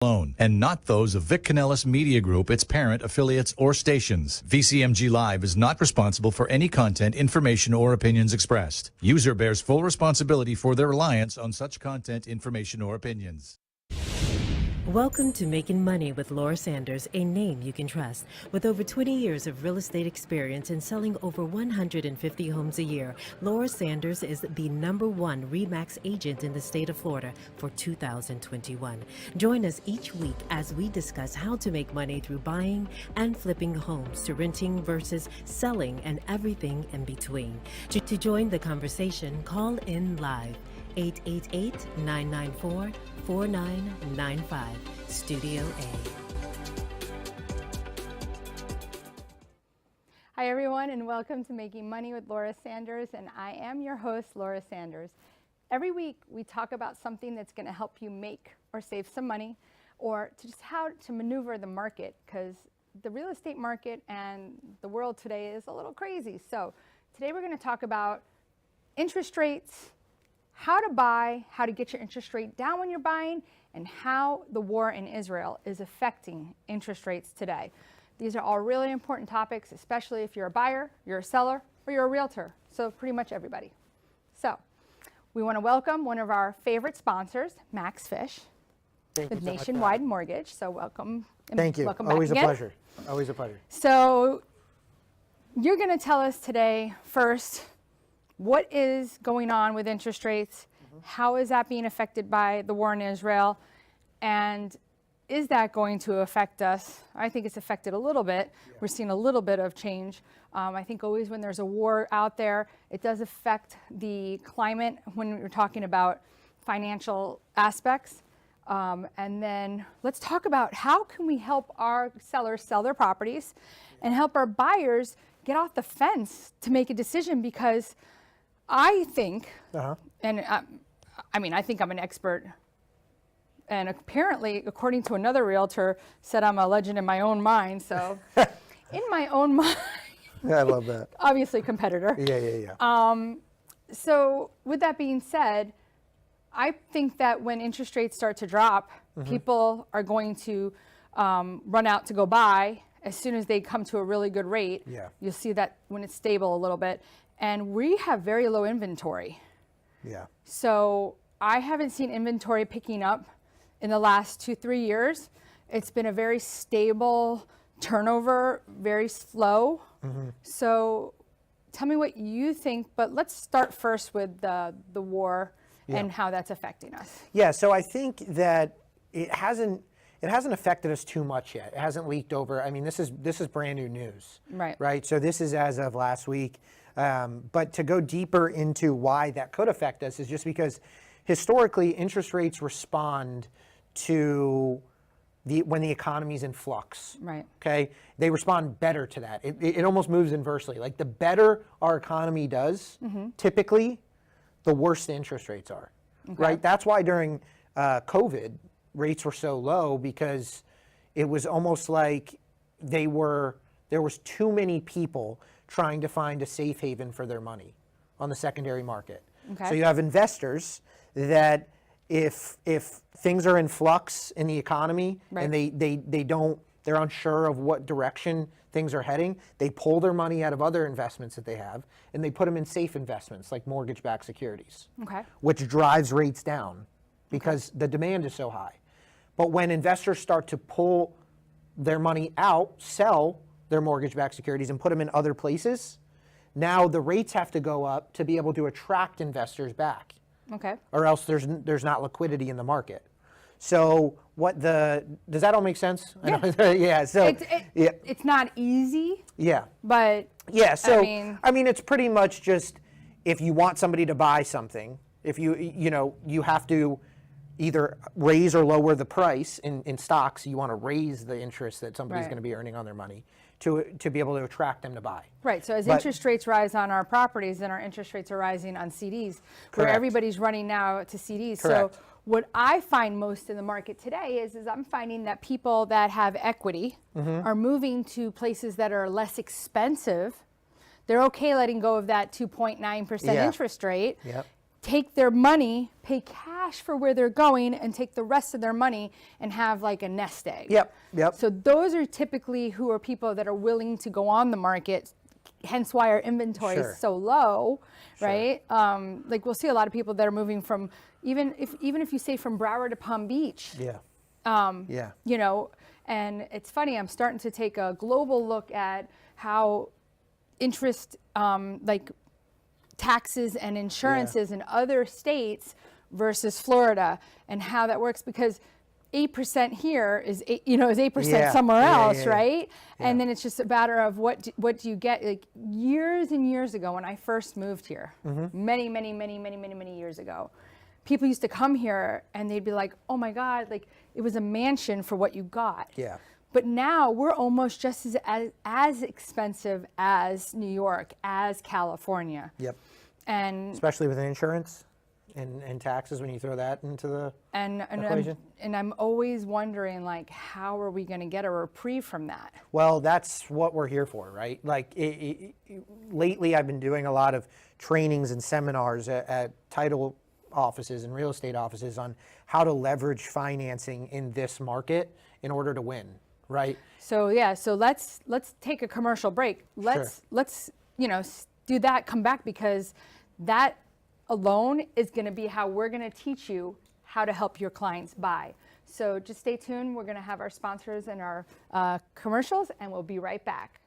alone, and not those of Vic Canellis Media Group, its parent, affiliates, or stations. VCMG Live is not responsible for any content, information, or opinions expressed. User bears full responsibility for their reliance on such content, information, or opinions. Welcome to Making Money with Laura Sanders, a name you can trust. With over 20 years of real estate experience and selling over 150 homes a year, Laura Sanders is the #1 RE/MAX agent in the state of Florida for 2021. Join us each week as we discuss how to make money through buying and flipping homes, to renting versus selling, and everything in between. To join the conversation, call in live. 888-994-4995, Studio A. Hi everyone, and welcome to Making Money with Laura Sanders, and I am your host, Laura Sanders. Every week we talk about something that's going to help you make or save some money, or to just how to maneuver the market, because the real estate market and the world today is a little crazy. So today we're going to talk about interest rates, how to buy, how to get your interest rate down when you're buying, and how the war in Israel is affecting interest rates today. These are all really important topics, especially if you're a buyer, you're a seller, or you're a realtor. So pretty much everybody. So we want to welcome one of our favorite sponsors, Max Fisch, with Nationwide Mortgage. So welcome. Thank you. Welcome Always back a again. pleasure. Always a pleasure. So you're going to tell us today first, what is going on with interest rates? How is that being affected by the war in Israel? And is that going to affect us? I think it's affected a little bit. Yeah. We're seeing a little bit of change. I think always when there's a war out there, it does affect the climate when we're talking about financial aspects. And then let's talk about how can we help our sellers sell their properties and help our buyers get off the fence to make a decision, because I think, and I mean, I think I'm an expert, and apparently, according to another realtor, said I'm a legend in my own mind. So, in my own mind, I love that. Obviously, competitor. Yeah. So, with that being said, I think that when interest rates start to drop, people are going to run out to go buy as soon as they come to a really good rate. Yeah. You'll see that when it's stable a little bit. And we have very low inventory. Yeah. So I haven't seen inventory picking up in the last 2-3 years. It's been a very stable turnover, very slow. So tell me what you think, but let's start first with the war and how that's affecting us. Yeah, so I think that it hasn't affected us too much yet. It hasn't leaked over. I mean, this is brand new news. Right. So this is as of last week. But to go deeper into why that could affect us is just because historically interest rates respond to when the economy's in flux. Right. Okay. They respond better to that. It almost moves inversely. Like the better our economy does, typically, the worse the interest rates are. Okay. Right. That's why during COVID, rates were so low, because it was almost like there was too many people trying to find a safe haven for their money on the secondary market. Okay. So you have investors that if things are in flux in the economy, and they're unsure of what direction things are heading, they pull their money out of other investments that they have and they put them in safe investments like mortgage-backed securities, which drives rates down because the demand is so high. But when investors start to pull their money out, sell their mortgage-backed securities and put them in other places, now the rates have to go up to be able to attract investors back. Okay. Or else there's not liquidity in the market. So does that all make sense? Yeah. Yeah. So it's not easy. Yeah. But yeah. So I mean, it's pretty much just, if you want somebody to buy something, if you have to either raise or lower the price in stocks. You want to raise the interest that somebody's going to be earning on their money to be able to attract them to buy. Right. So as interest rates rise on our properties, then our interest rates are rising on CDs, where everybody's running now to CDs. Correct. So what I find most in the market today is I'm finding that people that have equity are moving to places that are less expensive. They're okay letting go of that 2.9% interest rate. Yep. Take their money, pay cash cash for where they're going and take the rest of their money and have like a nest egg. Yep. So those are typically who are people that are willing to go on the market, hence why our inventory Sure. is so low, right? Like we'll see a lot of people that are moving from, even if you say from Broward to Palm Beach, Yeah. you know, and it's funny, I'm starting to take a global look at how interest, like taxes and insurances in other states versus Florida, and how that works, because 8% here is 8% somewhere else, right? And then it's just a matter of what do you get. Like years and years ago, when I first moved here, many years ago, people used to come here and they'd be like, "Oh my God, like it was a mansion for what you got." Yeah. But now we're almost just as expensive as New York, as California. Yep. And Especially with insurance and taxes when you throw that into the equation. I'm always wondering, like, how are we going to get a reprieve from that? Well, that's what we're here for, right? Like lately I've been doing a lot of trainings and seminars at title offices and real estate offices on how to leverage financing in this market in order to win, right? So let's take a commercial break. Let's do that, come back, because that alone is going to be how we're going to teach you how to help your clients buy. So just stay tuned. We're going to have our sponsors and our commercials, and we'll be right back.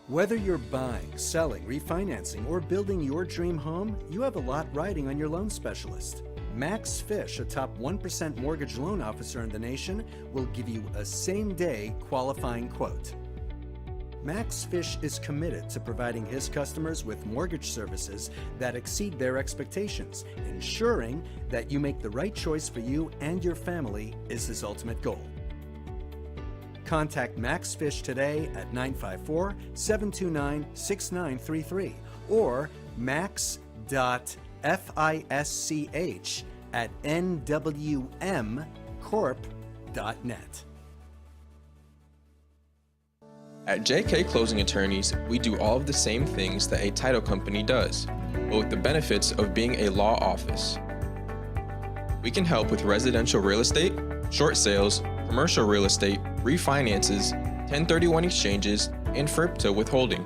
Whether you're buying, selling, refinancing, or building your dream home, you have a lot riding on your loan specialist. Max Fisch, a top 1% mortgage loan officer in the nation, will give you a same-day qualifying quote. Max Fisch is committed to providing his customers with mortgage services that exceed their expectations. Ensuring that you make the right choice for you and your family is his ultimate goal. Contact Max Fisch today at 954-729-6933 or max.fisch@nwmcorp.net. At JK Closing Attorneys, we do all of the same things that a title company does, but with the benefits of being a law office. We can help with residential real estate, short sales, commercial real estate, refinances, 1031 exchanges, and FRIPTA withholding.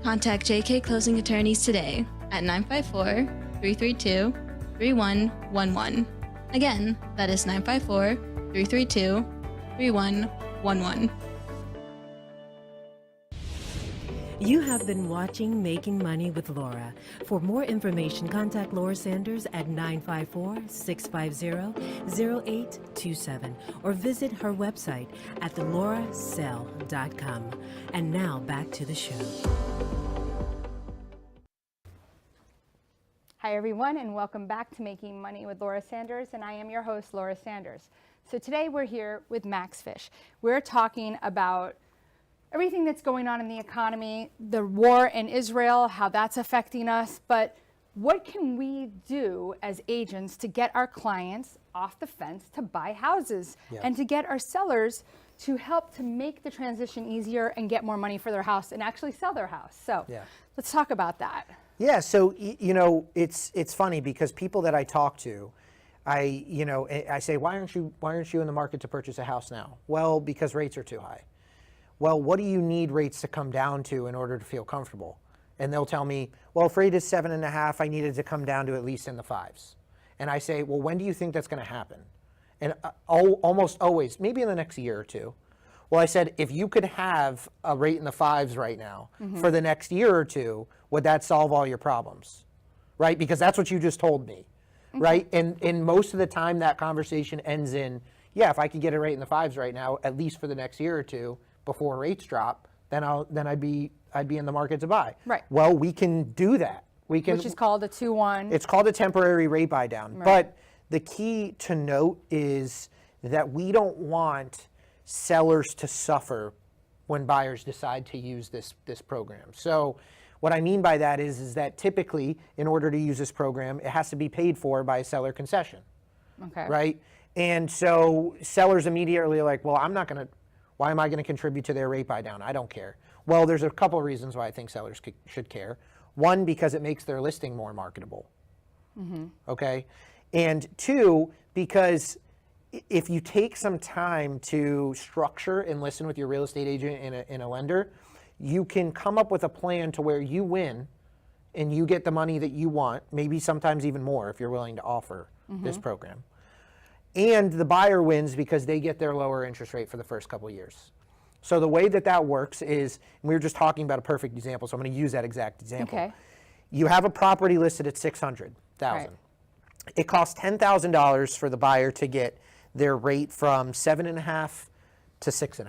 Contact JK Closing Attorneys today at 954-332-3111. Again, that is 954-332-3111. You have been watching Making Money with Laura. For more information, contact Laura Sanders at 954-650-0827 or visit her website at theloracell.com. And now back to the show. Hi everyone, and welcome back to Making Money with Laura Sanders, and I am your host, Laura Sanders. So today we're here with Max Fisch. We're talking about everything that's going on in the economy, the war in Israel, how that's affecting us, but what can we do as agents to get our clients off the fence to buy houses and to get our sellers to help to make the transition easier and get more money for their house and actually sell their house? So let's talk about that. Yeah, so you know, it's funny because people that I talk to, I say, why aren't you in the market to purchase a house now? Well, because rates are too high. Well, what do you need rates to come down to in order to feel comfortable? And they'll tell me, well, if rate is 7.5, I needed to come down to at least in the 5s. And I say, well, when do you think that's going to happen? And almost always, maybe in the next year or two. Well, I said, if you could have a rate in the 5s right now for the next year or two, would that solve all your problems? Right? Because that's what you just told me. Right? And most of the time that conversation ends in, yeah, if I could get a rate in the 5s right now, at least for the next year or two, before rates drop, then I'd be in the market to buy. Right. Well, we can do that. Which is called a 2-1. It's called a temporary rate buy down. Right. But the key to note is that we don't want sellers to suffer when buyers decide to use this program. So what I mean by that is that typically, in order to use this program, it has to be paid for by a seller concession. Okay. Right? And so sellers immediately are like, well, why am I going to contribute to their rate buy down? I don't care. Well, there's a couple of reasons why I think sellers should care. One, because it makes their listing more marketable, Okay, and two, because if you take some time to structure and listen with your real estate agent and a lender, you can come up with a plan to where you win and you get the money that you want, maybe sometimes even more if you're willing to offer this program. And the buyer wins because they get their lower interest rate for the first couple of years. So the way that works is, and we were just talking about a perfect example, so I'm going to use that exact example. Okay. You have a property listed at $600,000. Right. It costs $10,000 for the buyer to get their rate from 7.5 to 6.5.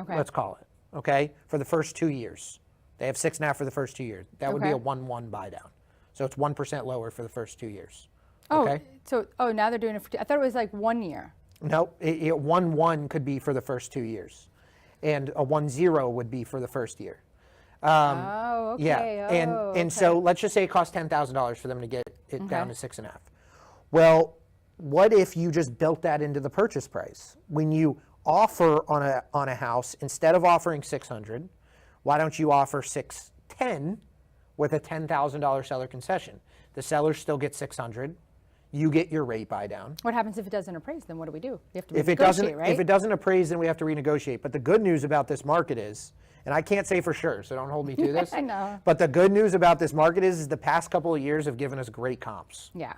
Okay. Let's call it. Okay, for the first 2 years, they have 6.5 for the first 2 years. That would be a Okay. 1-1 buy down. So it's 1% lower for the first 2 years. Oh, Okay. so now they're doing it for I thought it was like 1 year. No, 1-1 could be for the first 2 years, and a 1-0 would be for the first year. Oh, okay. Yeah, Oh, and so let's just say it costs $10,000 for them to get it down to Okay. 6.5. Well, what if you just built that into the purchase price? When you offer on a house, instead of offering $600,000, why don't you offer $610,000 with a $10,000 seller concession? The seller still gets $600,000. You get your rate buy down. What happens if it doesn't appraise? Then what do we do? We have to If it negotiate, right? doesn't appraise, then we have to renegotiate. But the good news about this market is, and I can't say for sure, so don't hold me to this. I know. But the good news about this market is the past couple of years have given us great comps, Yeah.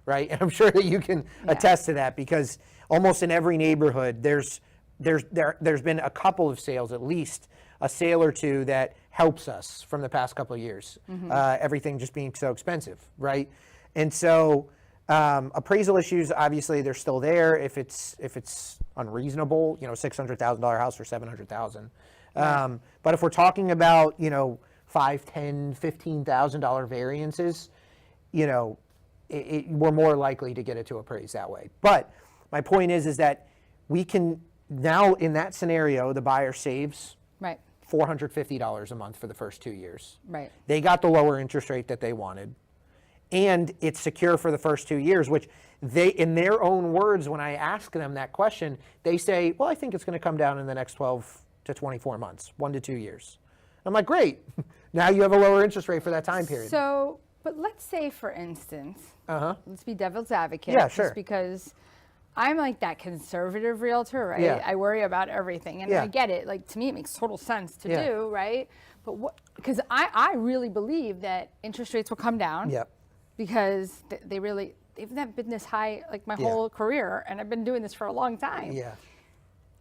right? And I'm sure that you can attest to that, because almost in every neighborhood, there's been a couple of sales, at least a sale or two, that helps us from the past couple of years. Everything just being so expensive, right? And so appraisal issues, obviously, they're still there if it's unreasonable. $600,000 house for $700,000. But if we're talking about $5,000, $10,000, $15,000 variances, we're more likely to get it to appraise that way. But my point is that we can now, in that scenario, the buyer saves Right. $450 a month for the first 2 years. Right. They got the lower interest rate that they wanted, and it's secure for the first 2 years, which they, in their own words, when I ask them that question, they say, well, I think it's going to come down in the next 12 to 24 months, 1 to 2 years. I'm like, great. Now you have a lower interest rate for that time period. So, but let's say, for instance, let's be devil's advocate. Yeah, sure. Just because I'm like that conservative realtor, right? Yeah. I worry about everything, and Yeah. I get it. Like, to me, it makes total sense to Yeah. do, right? But because I really believe that interest rates will come down. Yep. Because they've not been this high like my whole career, and I've been doing this for a long time. Yeah.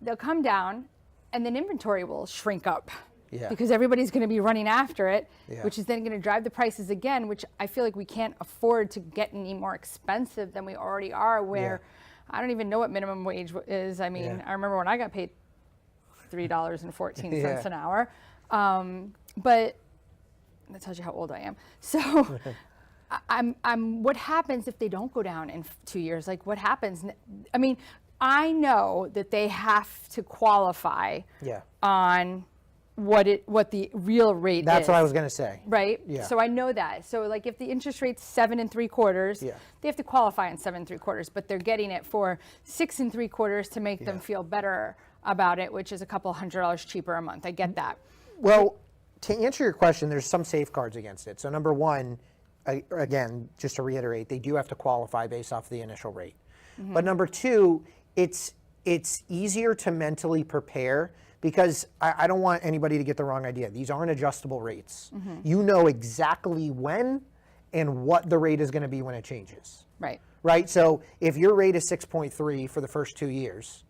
They'll come down, and then inventory will shrink up. Yeah. Because everybody's going to be running after it, Yeah. which is then going to drive the prices again, which I feel like we can't afford to get any more expensive than we already are, where I don't even know what minimum wage is. I mean, Yeah. I remember when I got paid $3.14 Yeah. an hour. But that tells you how old I am. So I'm what happens if they don't go down in 2 years? Like, what happens? I mean, I know that they have to qualify Yeah. on what the real rate is. That's what I was going to say. Right? Yeah. So I know that. So like if the interest rate's 7 3/4, Yeah. they have to qualify in 7 3/4, but they're getting it for 6 3/4 to make them feel better about it, which is a couple $100 cheaper a month. I get that. Well, to answer your question, there's some safeguards against it. So number one, again, just to reiterate, they do have to qualify based off the initial rate. But number two, it's easier to mentally prepare, because I don't want anybody to get the wrong idea. These aren't adjustable rates. You know exactly when and what the rate is going to be when it changes. Right. Right? So if your rate is 6.3 for the first 2 years,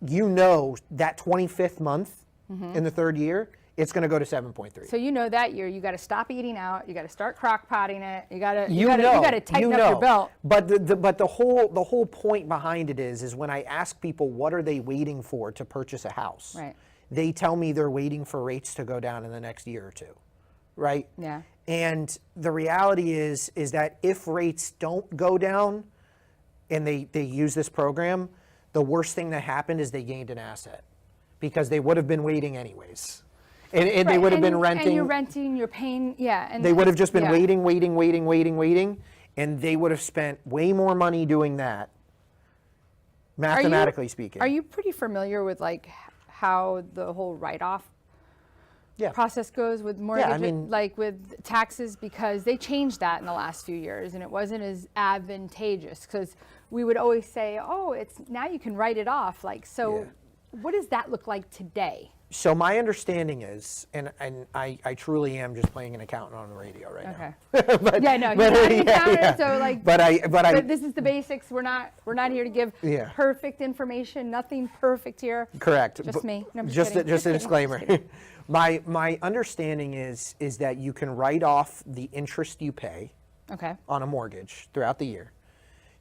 you know that 25th month in the third year, it's going to go to 7.3. So you know that year you got to stop eating out. You got to start crock potting it. You got to tighten up your belt. But the whole point behind it is when I ask people what are they waiting for to purchase a house, Right. they tell me they're waiting for rates to go down in the next year or two, right? Yeah. And the reality is that if rates don't go down and they use this program, the worst thing that happened is they gained an asset, because they would have been waiting anyways. And they would have been renting. And you're renting, you're paying, And they would have just been yeah. waiting, and they would have spent way more money doing that, mathematically speaking. Are you pretty familiar with like how the whole write-off process goes with mortgage, I mean, like with taxes, because they changed that in the last few years and it wasn't as advantageous, because we would always say, oh, it's now you can write it off. Like, so what does that look like today? So my understanding is, and I truly am just playing an accountant on the radio right now. But, yeah, no, you're not an accountant, so like, but this is the basics. We're not here to give perfect information. Nothing perfect here. Correct. Just me. No, I'm just kidding. a disclaimer. My understanding is that you can write off the interest you pay on a mortgage throughout the year.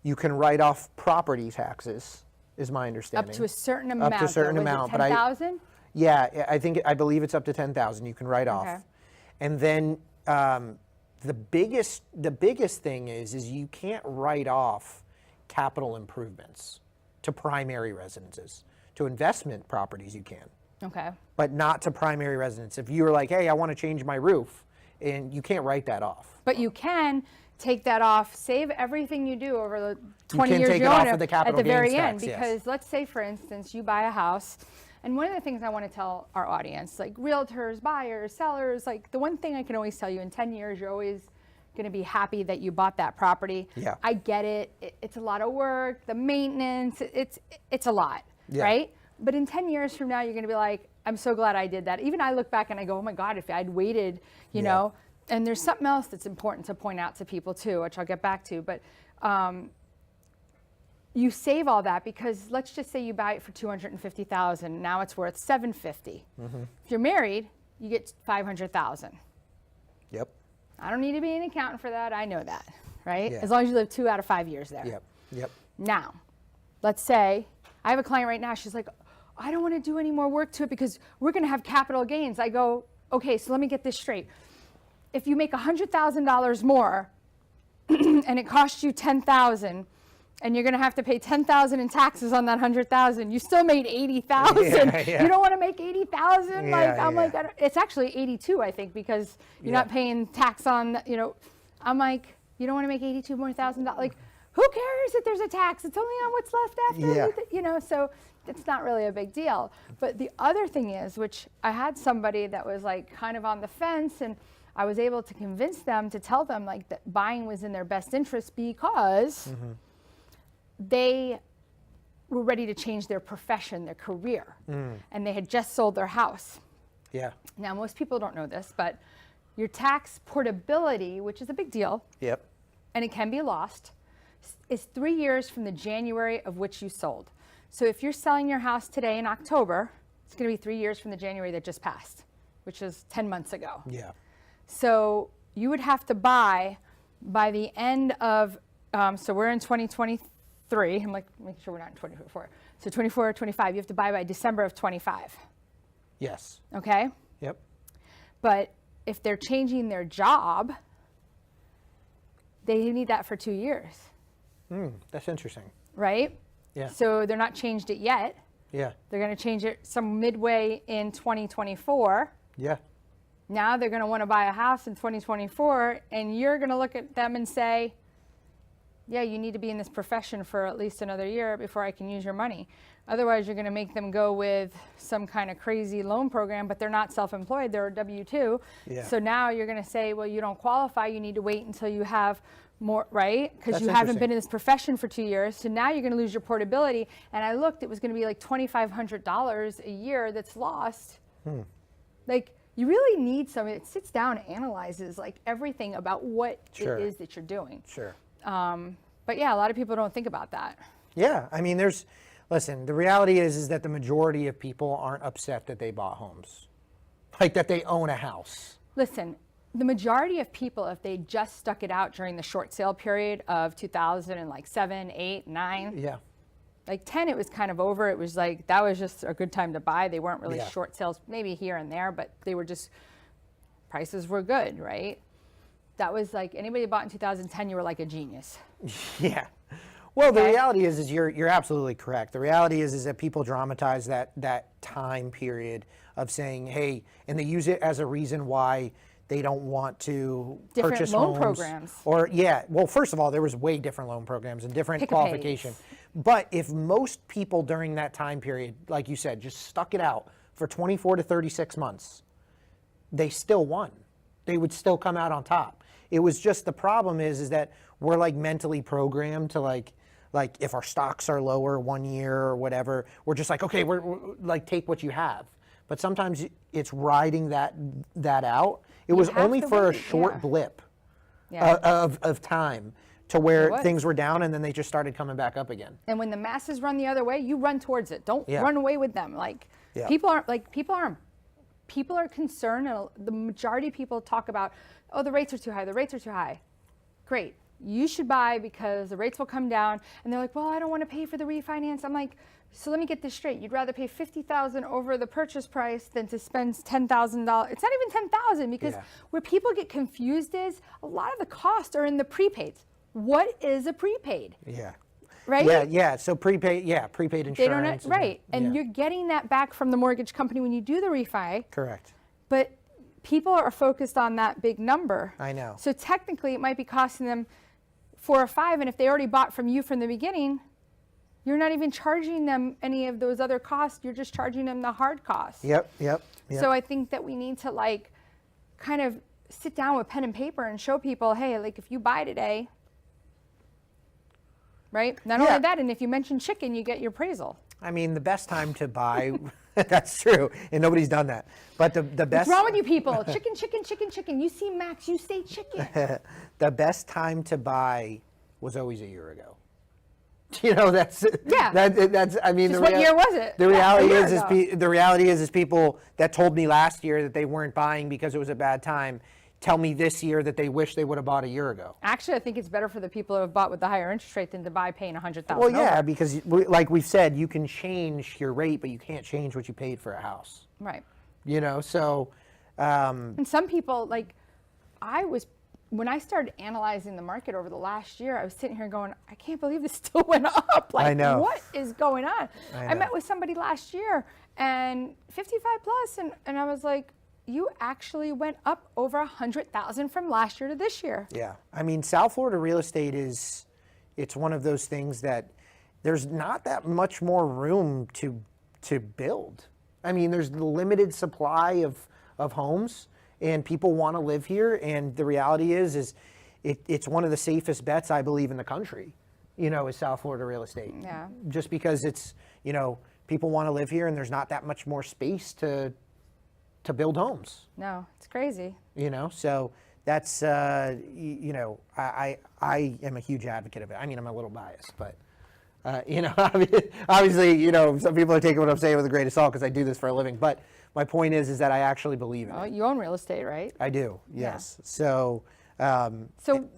You can write off property taxes, is my understanding. Up to a certain amount. Up to a certain amount. 10,000? Yeah, I believe it's up to 10,000 you can write off. And then the biggest thing is you can't write off capital improvements to primary residences. To investment properties you can. Okay. But not to primary residence. If you were like, hey, I want to change my roof, and you can't write that off. But you can take that off, save everything you do over the 20 can years take you it off own of the it capital at the very gains end. tax, yes. Because let's say, for instance, you buy a house, and one of the things I want to tell our audience, like realtors, buyers, sellers, like the one thing I can always tell you, in 10 years, you're always going to be happy that you bought that property. Yeah. I get it. It's a lot of work, the maintenance, it's a lot, right? But in 10 years from now, you're going to be like, I'm so glad I did that. Even I look back and I go, oh my God, if I'd waited, you know. And there's something else that's important to point out to people too, which I'll get back to. But you save all that, because let's just say you buy it for $250,000. Now it's worth $750,000. If you're married, you get $500,000. Yep. I don't need to be an accountant for that. I know that, right? Yeah. As long as you live 2 out of 5 years there. Yep. Now, let's say I have a client right now. She's like, I don't want to do any more work to it because we're going to have capital gains. I go, okay, so let me get this straight. If you make $100,000 more and it costs you $10,000, and you're going to have to pay $10,000 in taxes on that $100,000, you still made $80,000. You don't want to make $80,000. I'm like, it's actually 82, I think, because you're not paying tax on. I'm like, you don't want to make $82,000 more. Like, who cares if there's a tax? It's only on what's left after. So it's not really a big deal. But the other thing is, which I had somebody that was like kind of on the fence, and I was able to convince them to tell them like that buying was in their best interest, because they were ready to change their profession, their career, and they had just sold their house. Yeah. Now, most people don't know this, but your tax portability, which is a big deal, and it can be lost, is 3 years from the January of which you sold. So if you're selling your house today in October, it's going to be 3 years from the January that just passed, which is 10 months ago. Yeah. So you would have to buy by the end of, so we're in 2023. I'm like making sure we're not in 2024. So 24 or 25, you have to buy by December of 25. Yes. Okay? Yep. But if they're changing their job, they need that for 2 years. That's interesting. Right? Yeah. So they're not changed it yet. Yeah. They're going to change it some midway in 2024. Yeah. Now they're going to want to buy a house in 2024, and you're going to look at them and say, yeah, you need to be in this profession for at least another year before I can use your money. Otherwise, you're going to make them go with some kind of crazy loan program, but they're not self-employed, they're a W-2. Yeah. So now you're going to say, well, you don't qualify, you need to wait until you have more, right? Because That's you haven't interesting. been in this profession for 2 years. So now you're going to lose your portability. And I looked, it was going to be like $2,500 a year that's lost. Like, you really need somebody that sits down and analyzes like everything about what it is that you're doing. Sure. But yeah, a lot of people don't think about that. Yeah, I mean, listen, the reality is that the majority of people aren't upset that they bought homes, like that they own a house. Listen, the majority of people, if they just stuck it out during the short sale period of 2007, 8, 9, Yeah. like 10, it was kind of over. It was like, that was just a good time to buy. They weren't really Yeah. short sales, maybe here and there, but they were just, prices were good, right? That was like, anybody who bought in 2010, you were like a genius. Yeah. Well, the reality is you're absolutely correct. The reality is that people dramatize that time period of saying, hey, and they use it as a reason why they don't want to Different purchase loan homes. programs. Or well, first of all, there was way different loan programs and different Pick a pays. qualification. But if most people during that time period, like you said, just stuck it out for 24 to 36 months, they still won. They would still come out on top. It was just the problem is that we're like mentally programmed to like if our stocks are lower 1 year or whatever, we're just like, okay, we're like, take what you have. But sometimes it's riding that out. It was only for a short blip of time to where things were down, and then they just started coming back up again. And when the masses run the other way, you run towards it. Don't run away with them. People are concerned, and the majority of people talk about, oh, the rates are too high, the rates are too high. Great. You should buy because the rates will come down. And they're like, well, I don't want to pay for the refinance. I'm like, so let me get this straight. You'd rather pay $50,000 over the purchase price than to spend $10,000. It's not even $10,000 because where people get confused is a lot of the costs are in the prepaids. What is a prepaid? Yeah. Right? Yeah. So prepaid insurance. They don't, right. And you're getting that back from the mortgage company when you do the refi. Correct. But people are focused on that big number. I know. So technically it might be costing them 4 or 5, and if they already bought from you from the beginning, you're not even charging them any of those other costs. You're just charging them the hard costs. Yep. So I think that we need to like kind of sit down with pen and paper and show people, hey, like if you buy today, right? Not only that, and if you mention chicken, you get your appraisal. I mean, the best time to buy, that's true, and nobody's done that. But the best. What's wrong with you people? Chicken, chicken, chicken, chicken. You see Max, you say chicken. The best time to buy was always a year ago. You know, that's I mean, just what year was it? The reality the reality is people that told me last year that they weren't buying because it was a bad time tell me this year that they wish they would have bought a year ago. Actually, I think it's better for the people who have bought with the higher interest rate than to buy paying $100,000. Well, yeah, because like we've said, you can change your rate, but you can't change what you paid for a house. Right. You know, so. And some people, like, when I started analyzing the market over the last year, I was sitting here going, I can't believe this still went up. Like, I know. What is going on? I met with somebody last year, and 55 plus, and I was like, you actually went up over 100,000 from last year to this year. Yeah. I mean, South Florida real estate it's one of those things that there's not that much more room to build. I mean, there's the limited supply of homes, and people want to live here. And the reality is it's one of the safest bets, I believe, in the country, you know, is South Florida real estate. Yeah. Just because it's, you know, people want to live here and there's not that much more space to build homes. No, it's crazy. You know, so that's, you know, I am a huge advocate of it. I mean, I'm a little biased, but, you know, obviously, you know, some people are taking what I'm saying with a grain of salt because I do this for a living. But my point is that I actually believe in it. You own real estate, right? I do, yes. Yeah. So, so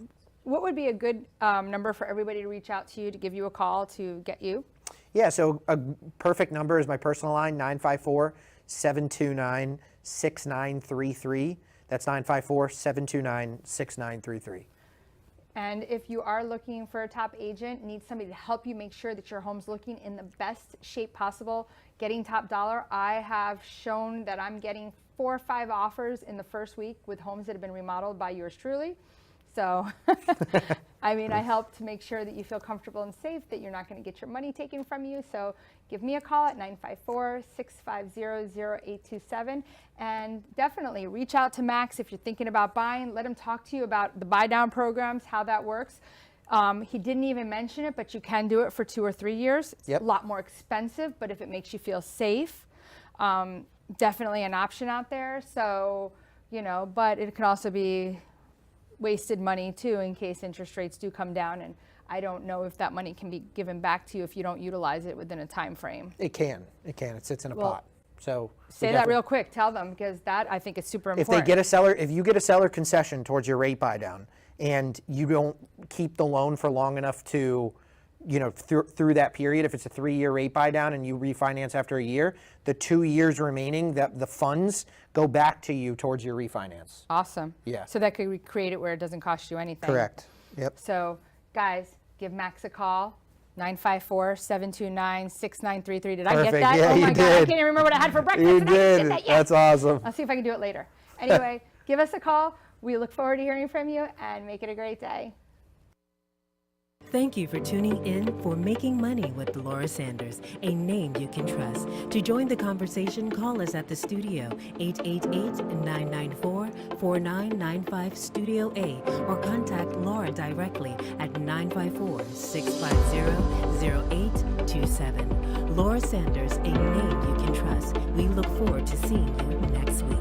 what would be a good number for everybody to reach out to you, to give you a call, to get you? Yeah, so a perfect number is my personal line, 954-729-6933. That's 954-729-6933. And if you are looking for a top agent, need somebody to help you make sure that your home's looking in the best shape possible, getting top dollar, I have shown that I'm getting 4 or 5 offers in the first week with homes that have been remodeled by yours truly. So, I mean, I help to make sure that you feel comfortable and safe, that you're not going to get your money taken from you. So give me a call at 954-650-0827. And definitely reach out to Max if you're thinking about buying. Let him talk to you about the buy down programs, how that works. He didn't even mention it, but you can do it for 2 or 3 years. It's a lot more expensive, but if it makes you feel safe, definitely an option out there. So, you know, but it could also be wasted money too in case interest rates do come down, and I don't know if that money can be given back to you if you don't utilize it within a time frame. It can. It sits in a pot. So say that real quick. Tell them, because that I think is super important. If you get a seller concession towards your rate buy down, and you don't keep the loan for long enough to, you know, through that period, if it's a 3-year rate buy down and you refinance after a year, the 2 years remaining, the funds go back to you towards your refinance. Awesome. Yeah. So that could create it where it doesn't cost you anything. Correct. Yep. So guys, give Max a call. 954-729-6933. Did I get that? Yeah, oh my God, did. I can't even remember what I had for breakfast. You and I didn't did. get that yet. That's awesome. I'll see if I can do it later. Anyway, give us a call. We look forward to hearing from you, and make it a great day. Thank you for tuning in for Making Money with Laura Sanders, a name you can trust. To join the conversation, call us at the studio, 888-994-4995 Studio A, or contact Laura directly at 954-650-0827. Laura Sanders, a name you can trust. We look forward to seeing you next week.